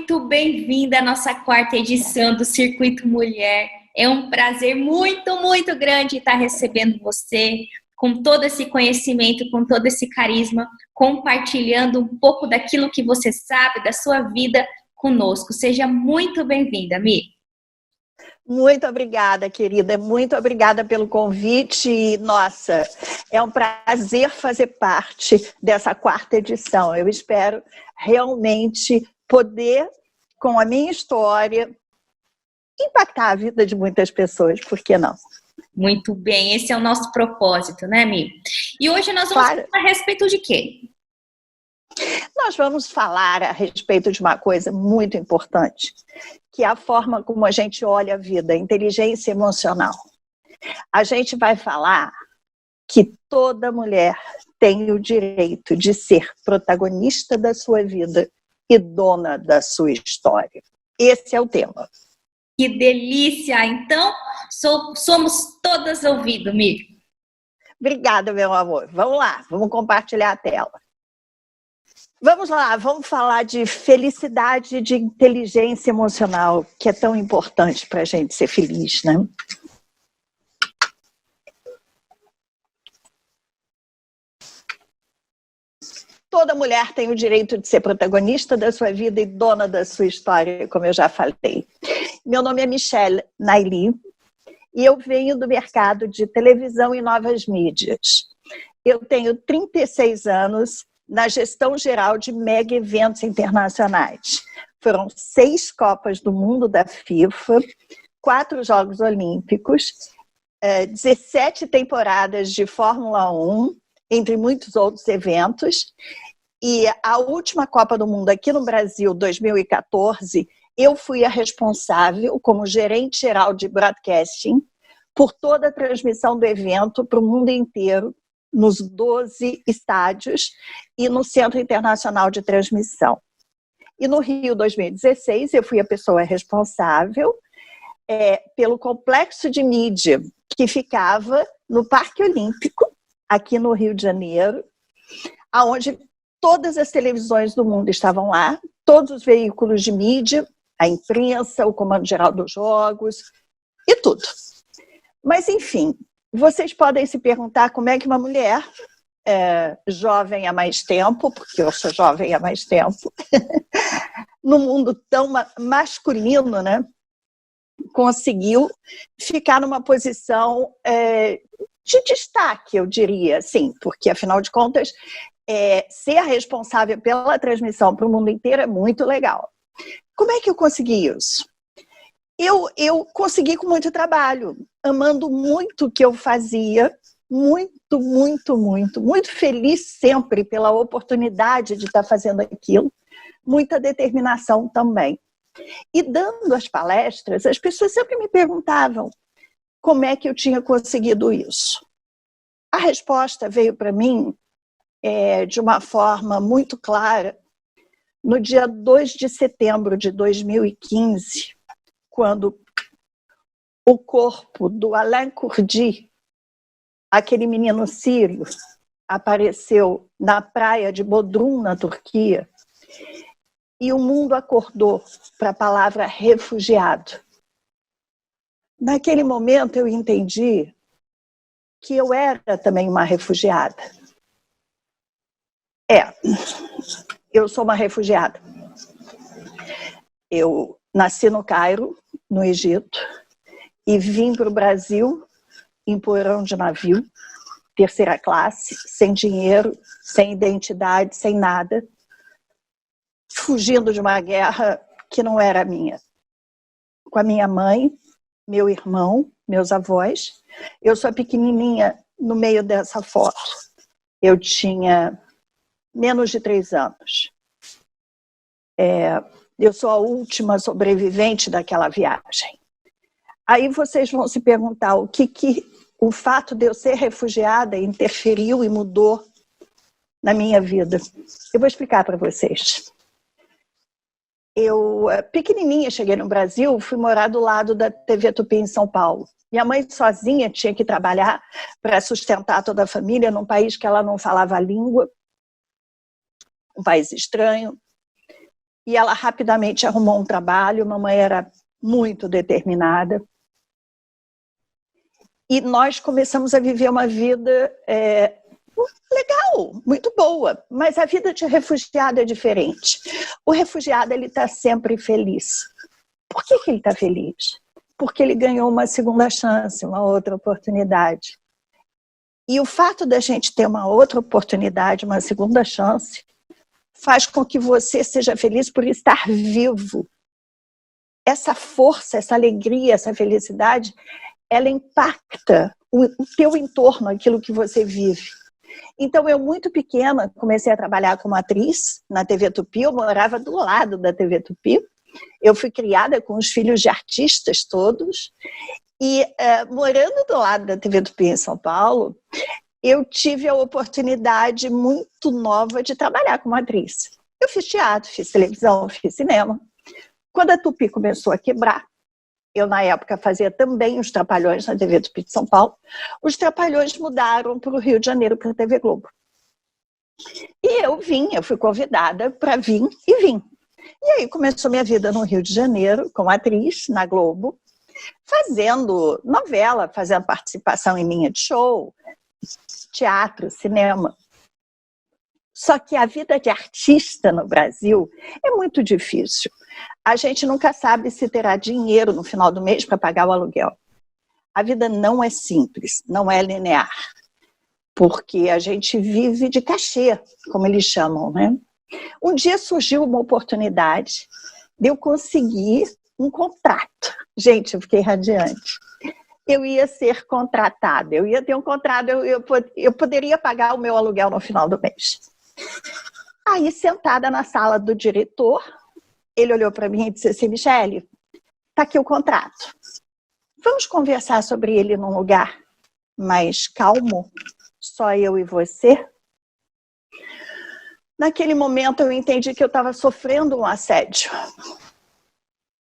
muito bem-vinda à nossa quarta edição do Circuito Mulher. É um prazer muito, muito grande estar recebendo você, com todo esse conhecimento, com todo esse carisma, compartilhando um pouco daquilo que você sabe, da sua vida conosco. Seja muito bem-vinda, Mi. Muito obrigada, querida. Muito obrigada pelo convite. Nossa, é um prazer fazer parte dessa quarta edição. Eu espero realmente poder, com a minha história, impactar a vida de muitas pessoas. Por que não? Muito bem, esse é o nosso propósito, né, Mi? E hoje nós vamos falar a respeito de quê? Nós vamos falar a respeito de uma coisa muito importante, que é a forma como a gente olha a vida, a inteligência emocional. A gente vai falar que toda mulher tem o direito de ser protagonista da sua vida e dona da sua história. Esse é o tema. Que delícia! Então, somos todas ouvidos, Mi. Obrigada, meu amor. Vamos lá, vamos compartilhar a tela. Vamos lá, vamos falar de felicidade, de inteligência emocional, que é tão importante para a gente ser feliz, né? Toda mulher tem o direito de ser protagonista da sua vida e dona da sua história, como eu já falei. Meu nome é Michelle Naili e eu venho do mercado de televisão e novas mídias. Eu tenho 36 anos na gestão geral de mega eventos internacionais. Foram 6 Copas do Mundo da FIFA, 4 Jogos Olímpicos, 17 temporadas de Fórmula 1, entre muitos outros eventos. E a última Copa do Mundo aqui no Brasil, 2014, eu fui a responsável, como gerente geral de broadcasting, por toda a transmissão do evento para o mundo inteiro, nos 12 estádios e no Centro Internacional de Transmissão. E no Rio 2016, eu fui a pessoa responsável pelo complexo de mídia que ficava no Parque Olímpico, aqui no Rio de Janeiro, onde todas as televisões do mundo estavam lá, todos os veículos de mídia, a imprensa, o Comando Geral dos Jogos e tudo. Mas, enfim, vocês podem se perguntar como é que uma mulher jovem há mais tempo, porque eu sou jovem há mais tempo, num mundo tão masculino, né, conseguiu ficar numa posição de destaque, eu diria, sim, porque, afinal de contas, ser responsável pela transmissão para o mundo inteiro é muito legal. Como é que eu consegui isso? Eu consegui com muito trabalho, amando muito o que eu fazia, muito, muito, muito, muito feliz sempre pela oportunidade de estar fazendo aquilo, muita determinação também. E dando as palestras, as pessoas sempre me perguntavam como é que eu tinha conseguido isso. A resposta veio para mim de uma forma muito clara no dia 2 de setembro de 2015, quando o corpo do Alain Kurdi, aquele menino sírio, apareceu na praia de Bodrum, na Turquia, e o mundo acordou para a palavra refugiado. Naquele momento eu entendi que eu era também uma refugiada. Eu sou uma refugiada. Eu nasci no Cairo, no Egito, e vim para o Brasil em porão de navio, terceira classe, sem dinheiro, sem identidade, sem nada, fugindo de uma guerra que não era minha. Com a minha mãe, meu irmão, meus avós. Eu sou pequenininha no meio dessa foto. Eu tinha menos de 3 anos. Eu sou a última sobrevivente daquela viagem. Aí vocês vão se perguntar o que o fato de eu ser refugiada interferiu e mudou na minha vida. Eu vou explicar para vocês. Eu, pequenininha, cheguei no Brasil, fui morar do lado da TV Tupi em São Paulo. Minha mãe sozinha tinha que trabalhar para sustentar toda a família num país que ela não falava a língua, um país estranho. e ela rapidamente arrumou um trabalho. Mamãe era muito determinada. E nós começamos a viver uma vida legal, muito boa, mas a vida de refugiado é diferente. O refugiado, ele está sempre feliz. Por que ele está feliz? Porque ele ganhou uma segunda chance, uma outra oportunidade. E o fato da gente ter uma outra oportunidade, uma segunda chance, faz com que você seja feliz por estar vivo. Essa força, essa alegria, essa felicidade, ela impacta o teu entorno, aquilo que você vive. Então, eu muito pequena comecei a trabalhar como atriz na TV Tupi. Eu morava do lado da TV Tupi. Eu fui criada com os filhos de artistas todos. E morando do lado da TV Tupi em São Paulo, eu tive a oportunidade muito nova de trabalhar como atriz. Eu fiz teatro, fiz televisão, fiz cinema. Quando a Tupi começou a quebrar, eu, na época, fazia também os Trapalhões na TV Tupi de São Paulo. Os Trapalhões mudaram para o Rio de Janeiro, para a TV Globo. E eu fui convidada para vir e vim. E aí começou minha vida no Rio de Janeiro, como atriz, na Globo, fazendo novela, fazendo participação em linha de show, teatro, cinema. Só que a vida de artista no Brasil é muito difícil. A gente nunca sabe se terá dinheiro no final do mês para pagar o aluguel. A vida não é simples, não é linear, porque a gente vive de cachê, como eles chamam, né? Um dia surgiu uma oportunidade de eu conseguir um contrato. Gente, eu fiquei radiante. Eu ia ser contratada, eu ia ter um contrato, eu poderia pagar o meu aluguel no final do mês. Aí, sentada na sala do diretor, ele olhou para mim e disse assim: Michele, está aqui o contrato. Vamos conversar sobre ele num lugar mais calmo, só eu e você? Naquele momento eu entendi que eu estava sofrendo um assédio.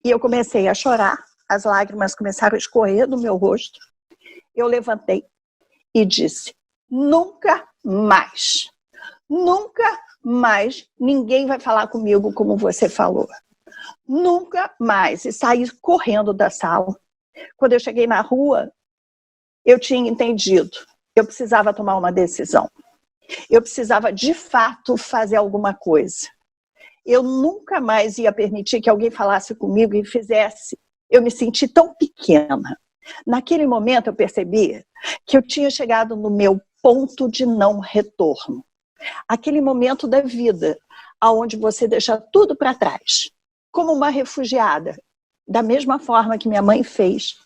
E eu comecei a chorar, as lágrimas começaram a escorrer do meu rosto. Eu levantei e disse: nunca mais ninguém vai falar comigo como você falou. Nunca mais. E saí correndo da sala. Quando eu cheguei na rua, eu tinha entendido. Eu precisava tomar uma decisão. Eu precisava, de fato, fazer alguma coisa. Eu nunca mais ia permitir que alguém falasse comigo e fizesse. Eu me senti tão pequena. Naquele momento, eu percebi que eu tinha chegado no meu ponto de não retorno. Aquele momento da vida, onde você deixa tudo para trás. Como uma refugiada, da mesma forma que minha mãe fez,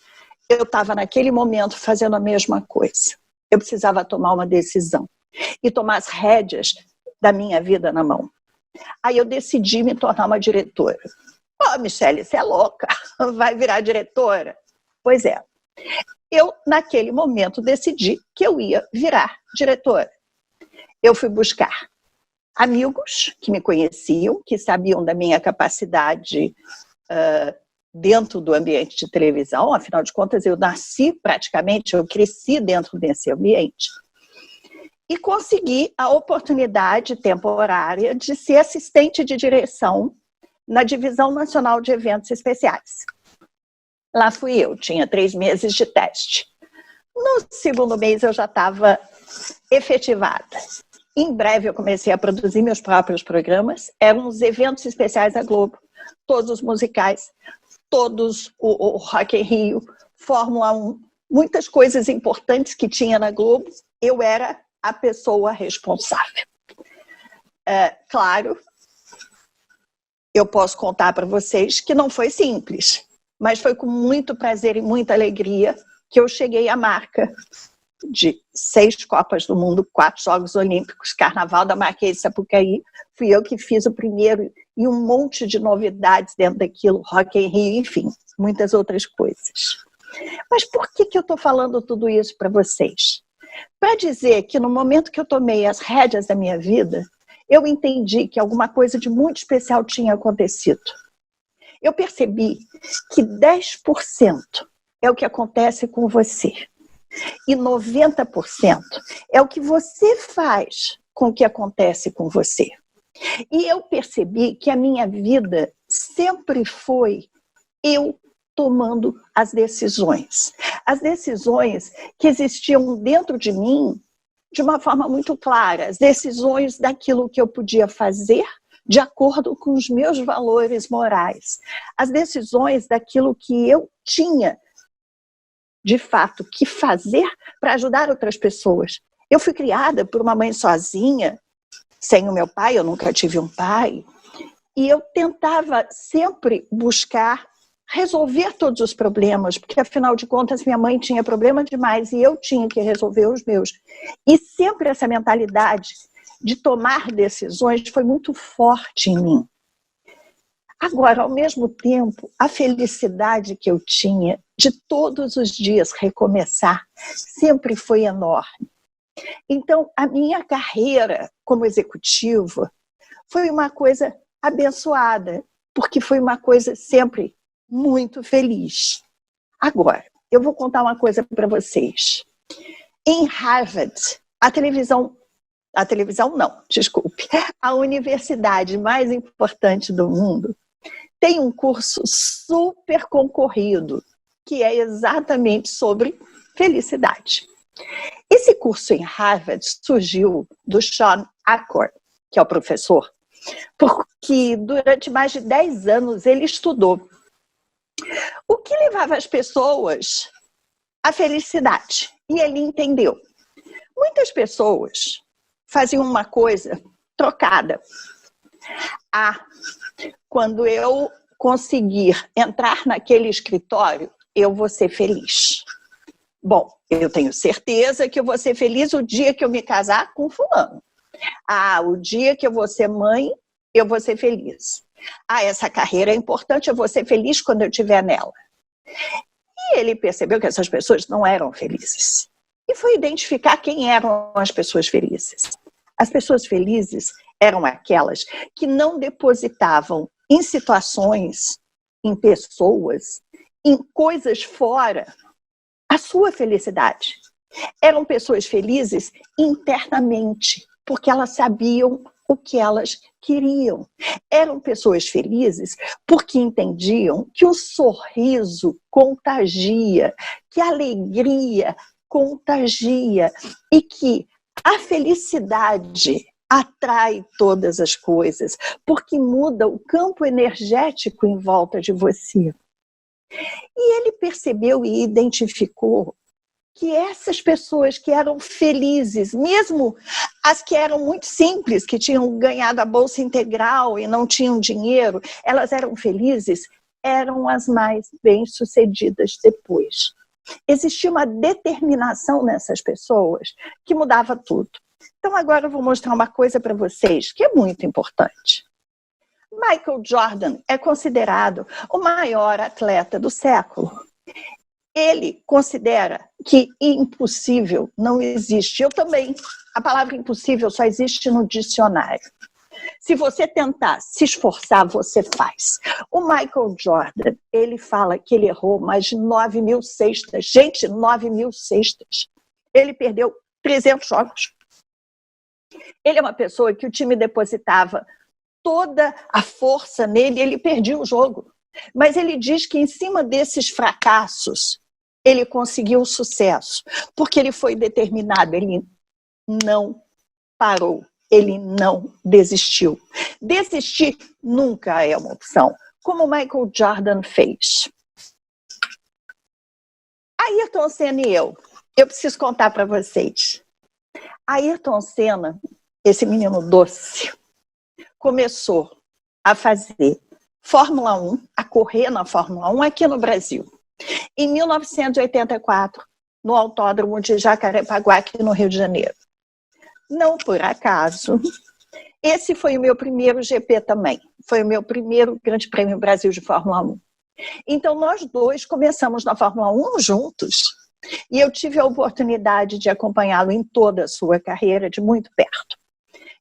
eu estava naquele momento fazendo a mesma coisa. Eu precisava tomar uma decisão e tomar as rédeas da minha vida na mão. Aí eu decidi me tornar uma diretora. Michele, você é louca, vai virar diretora? Pois é. Eu, naquele momento, decidi que eu ia virar diretora. Eu fui buscar amigos que me conheciam, que sabiam da minha capacidade dentro do ambiente de televisão. Afinal de contas, eu nasci praticamente, eu cresci dentro desse ambiente. E consegui a oportunidade temporária de ser assistente de direção na Divisão Nacional de Eventos Especiais. Lá fui eu, tinha 3 meses de teste. No segundo mês eu já estava efetivada. Em breve eu comecei a produzir meus próprios programas. Eram os eventos especiais da Globo, todos os musicais, todos o Rock in Rio, Fórmula 1, muitas coisas importantes que tinha na Globo. Eu era a pessoa responsável. Claro, eu posso contar para vocês que não foi simples, mas foi com muito prazer e muita alegria que eu cheguei à marca de 6 Copas do Mundo, 4 Jogos Olímpicos, Carnaval da Marquês de Sapucaí. Fui eu que fiz o primeiro e um monte de novidades dentro daquilo, Rock in Rio, enfim, muitas outras coisas. Mas por que eu estou falando tudo isso para vocês? Para dizer que no momento que eu tomei as rédeas da minha vida, eu entendi que alguma coisa de muito especial tinha acontecido. Eu percebi que 10% é o que acontece com você. E 90% é o que você faz com o que acontece com você. E eu percebi que a minha vida sempre foi eu tomando as decisões. As decisões que existiam dentro de mim de uma forma muito clara. As decisões daquilo que eu podia fazer de acordo com os meus valores morais. As decisões daquilo que eu tinha, de fato, que fazer para ajudar outras pessoas. Eu fui criada por uma mãe sozinha, sem o meu pai, eu nunca tive um pai, e eu tentava sempre buscar resolver todos os problemas, porque afinal de contas minha mãe tinha problema demais e eu tinha que resolver os meus. E sempre essa mentalidade de tomar decisões foi muito forte em mim. Agora, ao mesmo tempo, a felicidade que eu tinha de todos os dias recomeçar sempre foi enorme. Então, a minha carreira como executiva foi uma coisa abençoada, porque foi uma coisa sempre muito feliz. Agora, eu vou contar uma coisa para vocês. Em Harvard, a universidade mais importante do mundo, tem um curso super concorrido, que é exatamente sobre felicidade. Esse curso em Harvard surgiu do Sean Acor, que é o professor, porque durante mais de 10 anos ele estudou o que levava as pessoas à felicidade. E ele entendeu. Muitas pessoas faziam uma coisa trocada. Quando eu conseguir entrar naquele escritório, eu vou ser feliz. Bom, eu tenho certeza que eu vou ser feliz o dia que eu me casar com fulano. O dia que eu vou ser mãe, eu vou ser feliz. Essa carreira é importante, eu vou ser feliz quando eu estiver nela. E ele percebeu que essas pessoas não eram felizes. E foi identificar quem eram as pessoas felizes. As pessoas felizes eram aquelas que não depositavam em situações, em pessoas, em coisas fora a sua felicidade. Eram pessoas felizes internamente, porque elas sabiam o que elas queriam. Eram pessoas felizes porque entendiam que o sorriso contagia, que a alegria contagia e que a felicidade atrai todas as coisas, porque muda o campo energético em volta de você. E ele percebeu e identificou que essas pessoas que eram felizes, mesmo as que eram muito simples, que tinham ganhado a bolsa integral e não tinham dinheiro, elas eram felizes, eram as mais bem-sucedidas depois. Existia uma determinação nessas pessoas que mudava tudo. Então agora eu vou mostrar uma coisa para vocês que é muito importante. Michael Jordan é considerado o maior atleta do século. Ele considera que impossível não existe. Eu também. A palavra impossível só existe no dicionário. Se você tentar se esforçar, você faz. O Michael Jordan, ele fala que ele errou mais de 9.000 cestas. Gente, 9.000 cestas. Ele perdeu 300 jogos. Ele é uma pessoa que o time depositava toda a força nele e ele perdia o jogo. Mas ele diz que em cima desses fracassos, ele conseguiu o sucesso, porque ele foi determinado, ele não parou, ele não desistiu. Desistir nunca é uma opção, como Michael Jordan fez. Ayrton Senna e eu preciso contar para vocês. Ayrton Senna, esse menino doce, começou a fazer Fórmula 1, a correr na Fórmula 1 aqui no Brasil. Em 1984, no Autódromo de Jacarepaguá, aqui no Rio de Janeiro. Não por acaso, esse foi o meu primeiro GP também. Foi o meu primeiro Grande Prêmio Brasil de Fórmula 1. Então, nós dois começamos na Fórmula 1 juntos. E eu tive a oportunidade de acompanhá-lo em toda a sua carreira, de muito perto.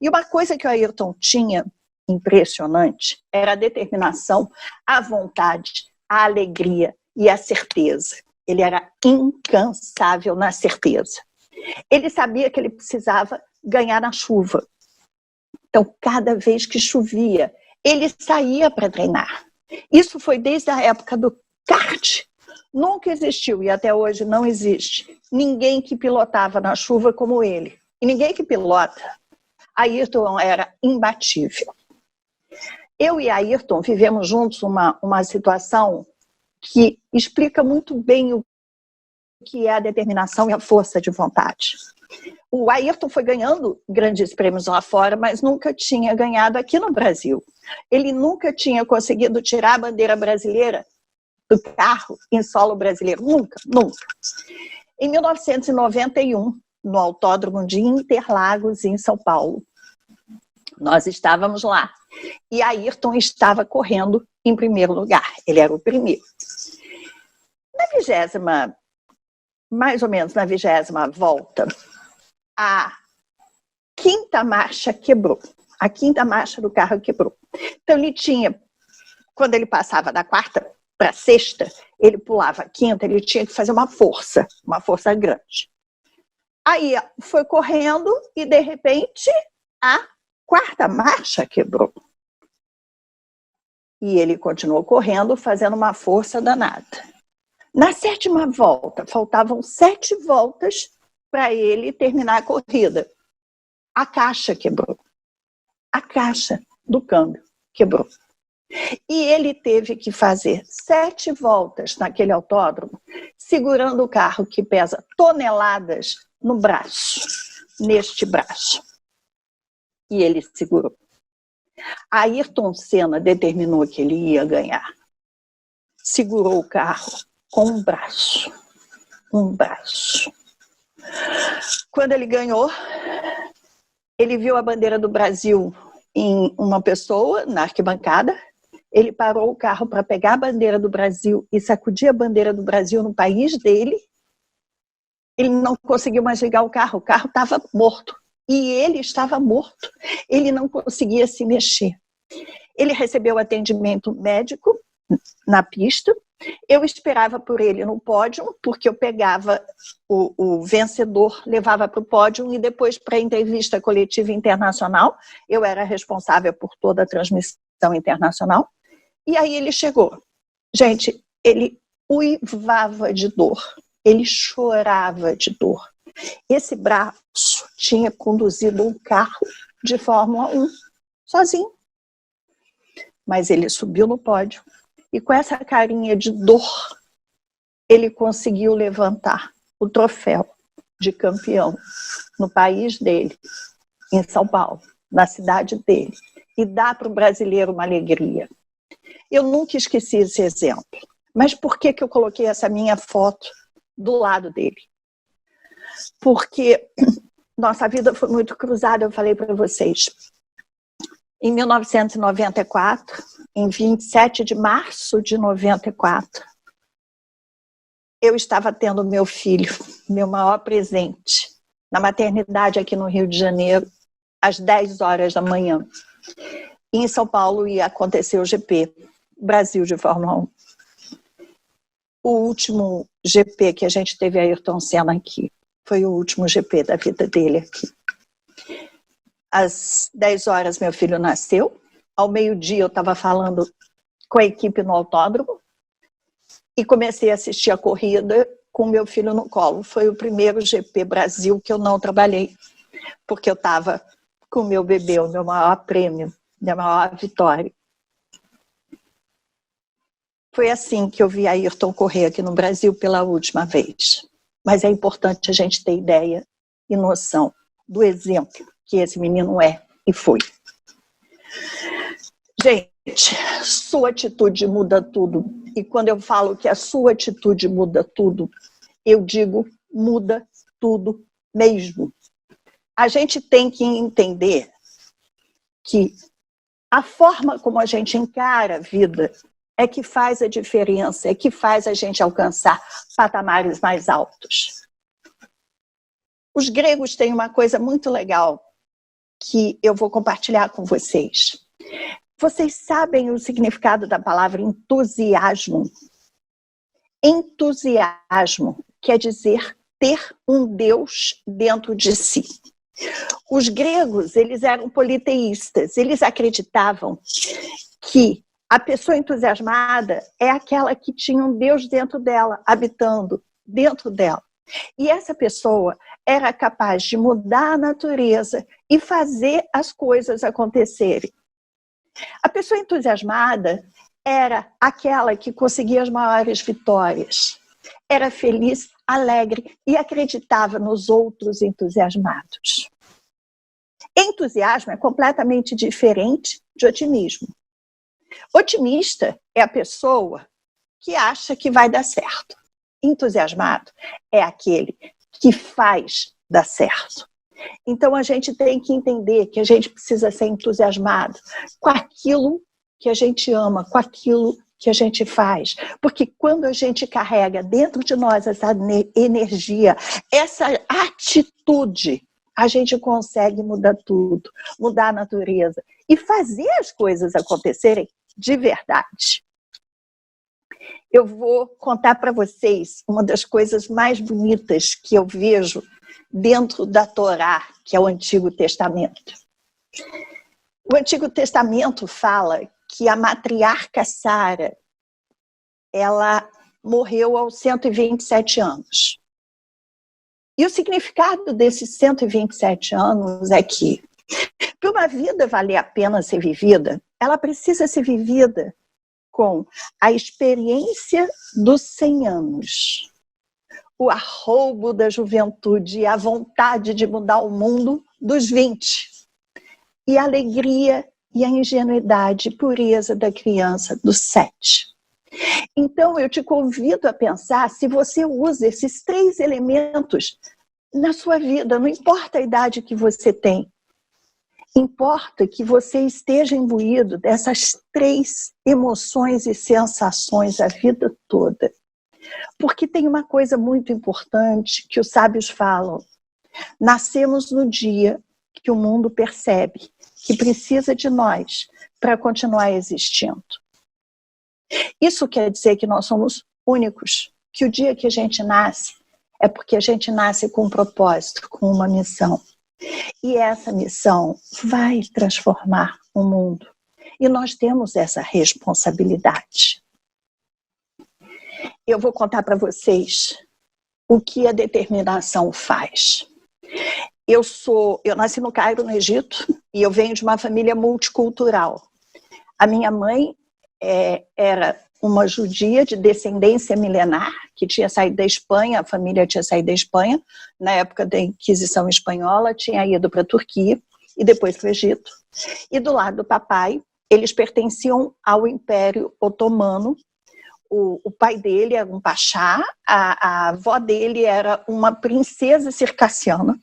E uma coisa que o Ayrton tinha impressionante era a determinação, a vontade, a alegria e a certeza. Ele era incansável na certeza. Ele sabia que ele precisava ganhar na chuva. Então, cada vez que chovia, ele saía para treinar. Isso foi desde a época do kart. Nunca existiu, e até hoje não existe, ninguém que pilotava na chuva como ele. E ninguém que pilota. Ayrton era imbatível. Eu e Ayrton vivemos juntos uma situação que explica muito bem o que é a determinação e a força de vontade. O Ayrton foi ganhando grandes prêmios lá fora, mas nunca tinha ganhado aqui no Brasil. Ele nunca tinha conseguido tirar a bandeira brasileira do carro em solo brasileiro. Nunca, nunca. Em 1991, no Autódromo de Interlagos, em São Paulo, nós estávamos lá. E Ayrton estava correndo em primeiro lugar. Ele era o primeiro. Mais ou menos na 20ª volta, a quinta marcha quebrou. A quinta marcha do carro quebrou. Então ele tinha, quando ele passava da quarta para a sexta, ele pulava a quinta, ele tinha que fazer uma força grande. Aí foi correndo e, de repente, a quarta marcha quebrou. E ele continuou correndo, fazendo uma força danada. Na 7ª volta, faltavam 7 voltas para ele terminar a corrida. A caixa quebrou. A caixa do câmbio quebrou. E ele teve que fazer 7 voltas naquele autódromo, segurando o carro que pesa toneladas no braço, neste braço. E ele segurou. Ayrton Senna determinou que ele ia ganhar. Segurou o carro com um braço. Um braço. Quando ele ganhou, ele viu a bandeira do Brasil em uma pessoa na arquibancada. Ele parou o carro para pegar a bandeira do Brasil e sacudir a bandeira do Brasil no país dele. Ele não conseguiu mais ligar o carro estava morto. E ele estava morto. Ele não conseguia se mexer. Ele recebeu atendimento médico na pista. Eu esperava por ele no pódio, porque eu pegava o vencedor, levava para o pódio e depois para a entrevista coletiva internacional. Eu era responsável por toda a transmissão internacional. E aí ele chegou. Gente, ele uivava de dor. Ele chorava de dor. Esse braço tinha conduzido um carro de Fórmula 1, sozinho. Mas ele subiu no pódio e com essa carinha de dor, ele conseguiu levantar o troféu de campeão no país dele, em São Paulo, na cidade dele, e dar para o brasileiro uma alegria. Eu nunca esqueci esse exemplo. Mas por que eu coloquei essa minha foto do lado dele? Porque nossa vida foi muito cruzada, eu falei para vocês. Em 1994, em 27 de março de 94, eu estava tendo meu filho, meu maior presente, na maternidade aqui no Rio de Janeiro, às 10 horas da manhã. E em São Paulo ia acontecer o GP, Brasil de Fórmula 1. O último GP que a gente teve Ayrton Senna aqui. Foi o último GP da vida dele aqui. Às 10 horas meu filho nasceu. Ao meio-dia eu estava falando com a equipe no autódromo e comecei a assistir a corrida com meu filho no colo. Foi o primeiro GP Brasil que eu não trabalhei, porque eu estava com o meu bebê, o meu maior prêmio, minha maior vitória. Foi assim que eu vi Ayrton correr aqui no Brasil pela última vez. Mas é importante a gente ter ideia e noção do exemplo que esse menino é e foi. Gente, sua atitude muda tudo. E quando eu falo que a sua atitude muda tudo, eu digo muda tudo mesmo. A gente tem que entender que a forma como a gente encara a vida é que faz a diferença, é que faz a gente alcançar patamares mais altos. Os gregos têm uma coisa muito legal que eu vou compartilhar com vocês. Vocês sabem o significado da palavra entusiasmo? Entusiasmo quer dizer ter um Deus dentro de si. Os gregos, eles eram politeístas, eles acreditavam que a pessoa entusiasmada é aquela que tinha um Deus dentro dela, habitando dentro dela. E essa pessoa era capaz de mudar a natureza e fazer as coisas acontecerem. A pessoa entusiasmada era aquela que conseguia as maiores vitórias. Era feliz, alegre e acreditava nos outros entusiasmados. Entusiasmo é completamente diferente de otimismo. Otimista é a pessoa que acha que vai dar certo. Entusiasmado é aquele que faz dar certo. Então a gente tem que entender que a gente precisa ser entusiasmado com aquilo que a gente ama, com aquilo que a gente faz. Porque quando a gente carrega dentro de nós essa energia, essa atitude, a gente consegue mudar tudo, mudar a natureza e fazer as coisas acontecerem de verdade. Eu vou contar para vocês uma das coisas mais bonitas que eu vejo dentro da Torá, que é o Antigo Testamento. O Antigo Testamento fala que a matriarca Sara, ela morreu aos 127 anos. E o significado desses 127 anos é que, para uma vida valer a pena ser vivida, ela precisa ser vivida com a experiência dos 100 anos, o arroubo da juventude e a vontade de mudar o mundo dos 20, e a alegria e a ingenuidade e pureza da criança dos 7. Então, eu te convido a pensar se você usa esses 3 elementos na sua vida, não importa a idade que você tem. Importa que você esteja imbuído dessas 3 emoções e sensações a vida toda. Porque tem uma coisa muito importante que os sábios falam. Nascemos no dia que o mundo percebe que precisa de nós para continuar existindo. Isso quer dizer que nós somos únicos, que o dia que a gente nasce é porque a gente nasce com um propósito, com uma missão. E essa missão vai transformar o mundo. E nós temos essa responsabilidade. Eu vou contar para vocês o que a determinação faz. Eu nasci no Cairo, no Egito, e eu venho de uma família multicultural. A minha mãe era uma judia de descendência milenar, que tinha saído da Espanha, a família tinha saído da Espanha, na época da Inquisição Espanhola, tinha ido para a Turquia e depois para o Egito. E do lado do papai, eles pertenciam ao Império Otomano. O pai dele era um pachá, a avó dele era uma princesa circassiana,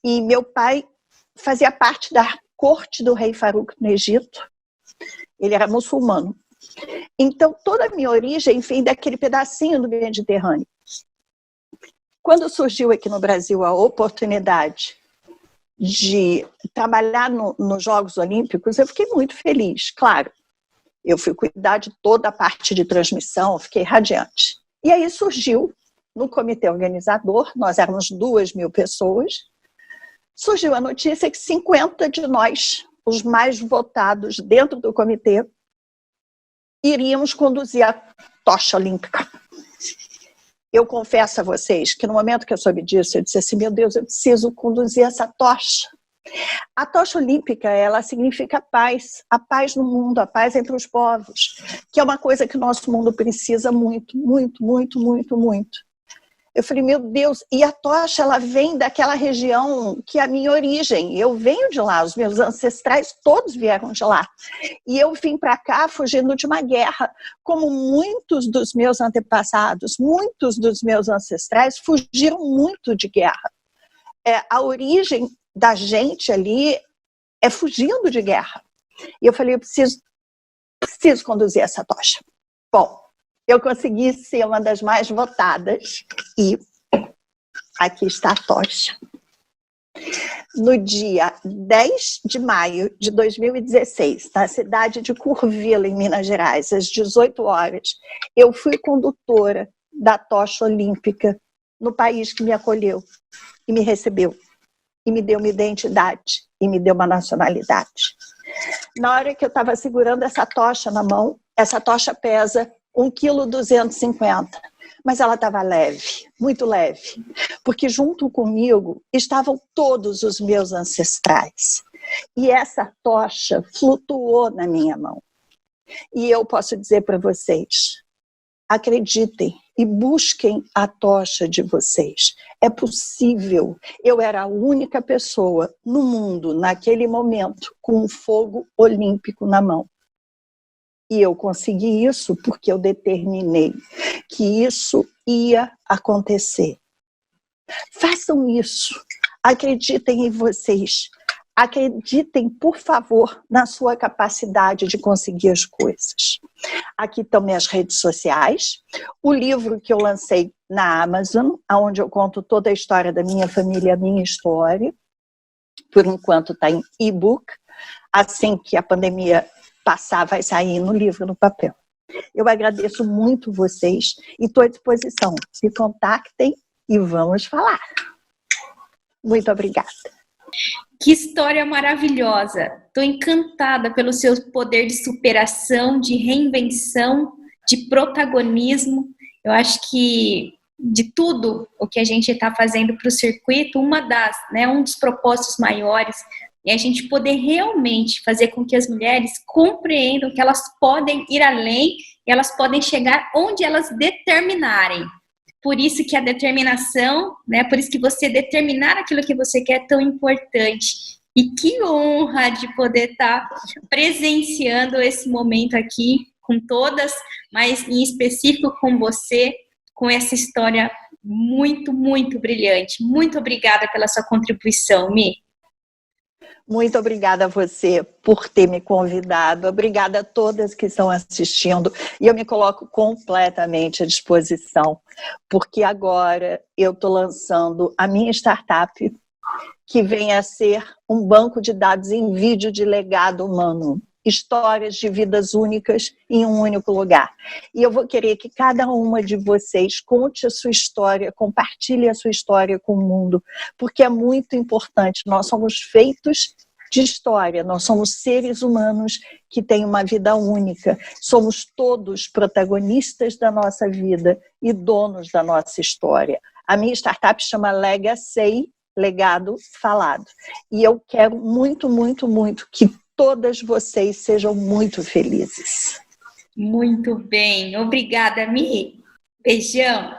e meu pai fazia parte da corte do rei Farouk no Egito. Ele era muçulmano. Então, toda a minha origem vem daquele pedacinho do Mediterrâneo. Quando surgiu aqui no Brasil a oportunidade de trabalhar nos Jogos Olímpicos, eu fiquei muito feliz, claro. Eu fui cuidar de toda a parte de transmissão, fiquei radiante. E aí surgiu, no comitê organizador, nós éramos 2.000 pessoas, surgiu a notícia que 50 de nós, os mais votados dentro do comitê, iríamos conduzir a tocha olímpica. Eu confesso a vocês que no momento que eu soube disso, eu disse assim, meu Deus, eu preciso conduzir essa tocha. A tocha olímpica, ela significa paz, a paz no mundo, a paz entre os povos, que é uma coisa que o nosso mundo precisa muito, muito, muito, muito, muito. Eu falei, meu Deus, e a tocha, ela vem daquela região que é a minha origem. Eu venho de lá, os meus ancestrais todos vieram de lá. E eu vim para cá fugindo de uma guerra, como muitos dos meus antepassados, muitos dos meus ancestrais fugiram muito de guerra. A origem da gente ali é fugindo de guerra. E eu falei, eu preciso conduzir essa tocha. Bom, eu consegui ser uma das mais votadas e aqui está a tocha. No dia 10 de maio de 2016, na cidade de Curvelo, em Minas Gerais, às 18 horas, eu fui condutora da tocha olímpica no país que me acolheu e me recebeu. e me deu uma identidade, e me deu uma nacionalidade. Na hora que eu estava segurando essa tocha na mão, essa tocha pesa 1,250 kg, mas ela estava leve, muito leve, porque junto comigo estavam todos os meus ancestrais. E essa tocha flutuou na minha mão. E eu posso dizer para vocês, acreditem e busquem a tocha de vocês. É possível. Eu era a única pessoa no mundo, naquele momento, com um fogo olímpico na mão. E eu consegui isso porque eu determinei que isso ia acontecer. Façam isso. Acreditem em vocês. Acreditem, por favor, na sua capacidade de conseguir as coisas. Aqui estão minhas redes sociais, o livro que eu lancei na Amazon, onde eu conto toda a história da minha família, a minha história. Por enquanto está em e-book. Assim que a pandemia passar, vai sair no livro, no papel. Eu agradeço muito vocês e estou à disposição. Me contactem e vamos falar. Muito obrigada. Que história maravilhosa! Estou encantada pelo seu poder de superação, de reinvenção, de protagonismo. Eu acho que de tudo o que a gente está fazendo para o circuito, um dos propósitos maiores é a gente poder realmente fazer com que as mulheres compreendam que elas podem ir além e elas podem chegar onde elas determinarem. Por isso que a determinação, por isso que você determinar aquilo que você quer é tão importante. E que honra de poder estar presenciando esse momento aqui com todas, mas em específico com você, com essa história muito, muito brilhante. Muito obrigada pela sua contribuição, Mi. Muito obrigada a você por ter me convidado. Obrigada a todas que estão assistindo. E eu me coloco completamente à disposição, porque agora eu estou lançando a minha startup, que vem a ser um banco de dados em vídeo de legado humano. Histórias de vidas únicas em um único lugar. E eu vou querer que cada uma de vocês conte a sua história, compartilhe a sua história com o mundo, porque é muito importante. Nós somos feitos de história, nós somos seres humanos que têm uma vida única. Somos todos protagonistas da nossa vida e donos da nossa história. A minha startup chama Legacy, Legado Falado. E eu quero muito, muito, muito que todas vocês sejam muito felizes. Muito bem. Obrigada, Mi. Beijão.